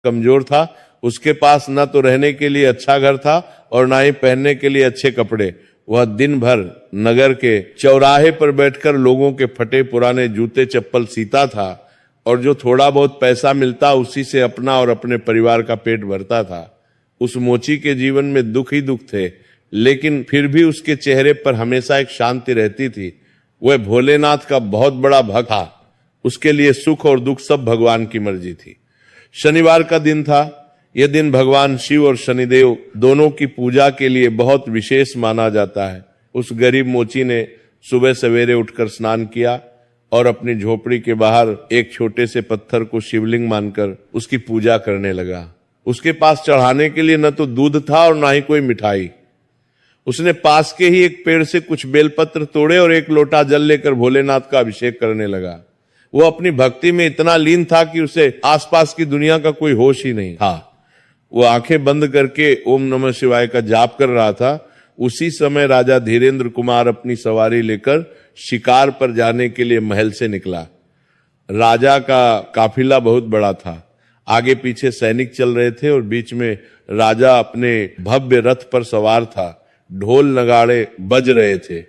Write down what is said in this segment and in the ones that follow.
कमजोर था। उसके पास न तो रहने के लिए अच्छा घर था और ना ही पहनने के लिए अच्छे कपड़े। वह दिन भर नगर के चौराहे पर बैठकर लोगों के फटे पुराने जूते चप्पल सीता था और जो थोड़ा बहुत पैसा मिलता उसी से अपना और अपने परिवार का पेट भरता था। उस मोची के जीवन में दुख ही दुख थे, लेकिन फिर भी उसके चेहरे पर हमेशा एक शांति रहती थी। वह भोलेनाथ का बहुत बड़ा भक्त था। उसके लिए सुख और दुख सब भगवान की मर्जी थी। शनिवार का दिन था। यह दिन भगवान शिव और शनिदेव दोनों की पूजा के लिए बहुत विशेष माना जाता है। उस गरीब मोची ने सुबह सवेरे उठकर स्नान किया और अपनी झोपड़ी के बाहर एक छोटे से पत्थर को शिवलिंग मानकर उसकी पूजा करने लगा। उसके पास चढ़ाने के लिए न तो दूध था और ना ही कोई मिठाई। उसने पास के ही एक पेड़ से कुछ बेलपत्र तोड़े और एक लोटा जल लेकर भोलेनाथ का अभिषेक करने लगा। वो अपनी भक्ति में इतना लीन था कि उसे आसपास की दुनिया का कोई होश ही नहीं था। वो आंखें बंद करके ओम नमः शिवाय का जाप कर रहा था। उसी समय राजा धीरेन्द्र कुमार अपनी सवारी लेकर शिकार पर जाने के लिए महल से निकला। राजा का काफिला बहुत बड़ा था। आगे पीछे सैनिक चल रहे थे और बीच में राजा अपने भव्य रथ पर सवार था। ढोल नगाड़े बज रहे थे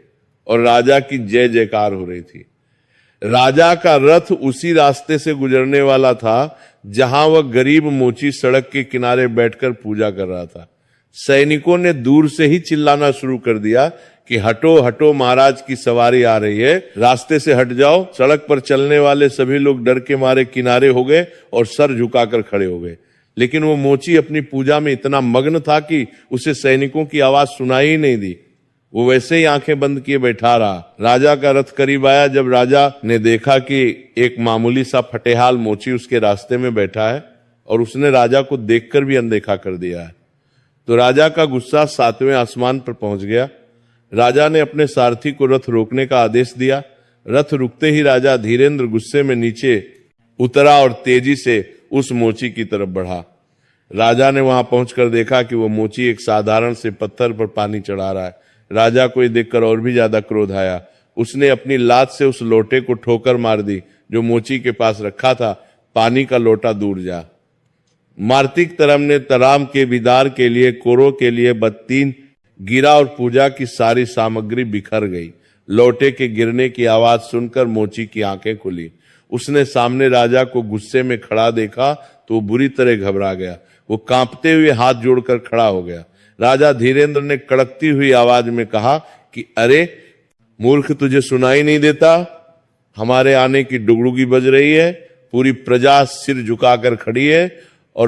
और राजा की जय जयकार हो रही थी। राजा का रथ उसी रास्ते से गुजरने वाला था जहां वह गरीब मोची सड़क के किनारे बैठकर पूजा कर रहा था। सैनिकों ने दूर से ही चिल्लाना शुरू कर दिया कि हटो हटो, महाराज की सवारी आ रही है, रास्ते से हट जाओ। सड़क पर चलने वाले सभी लोग डर के मारे किनारे हो गए और सर झुकाकर खड़े हो गए। लेकिन वो मोची अपनी पूजा में इतना मग्न था कि उसे सैनिकों की आवाज सुनाई ही नहीं दी। वो वैसे ही आंखें बंद किए बैठा रहा। राजा का रथ करीब आया। जब राजा ने देखा कि एक मामूली सा फटेहाल मोची उसके रास्ते में बैठा है और उसने राजा को देखकर भी अनदेखा कर दिया है, तो राजा का गुस्सा 7वें आसमान पर पहुंच गया। राजा ने अपने सारथी को रथ रोकने का आदेश दिया। रथ रुकते ही राजा धीरेन्द्र गुस्से में नीचे उतरा और तेजी से उस मोची की तरफ बढ़ा। राजा ने वहां पहुंचकर देखा कि वो मोची एक साधारण से पत्थर पर पानी चढ़ा रहा है। राजा को ये देखकर और भी ज्यादा क्रोध आया। उसने अपनी लात से उस लोटे को ठोकर मार दी जो मोची के पास रखा था। पानी का लोटा दूर जा। मार्तिक तरम ने तराम के विदार के लिए कोरो के लिए बत्तीन गिरा और पूजा की सारी सामग्री बिखर गई। लोटे के गिरने की आवाज सुनकर मोची की आंखें खुली। उसने सामने राजा को गुस्से में खड़ा देखा तो वो बुरी तरह घबरा गया। वो कांपते हुए हाथ जोड़कर खड़ा हो गया। राजा धीरेन्द्र ने कड़कती हुई आवाज में कहा कि अरे मूर्ख, तुझे सुनाई नहीं देता? हमारे आने की डुगडुगी बज रही है, पूरी प्रजा सिर झुकाकर खड़ी है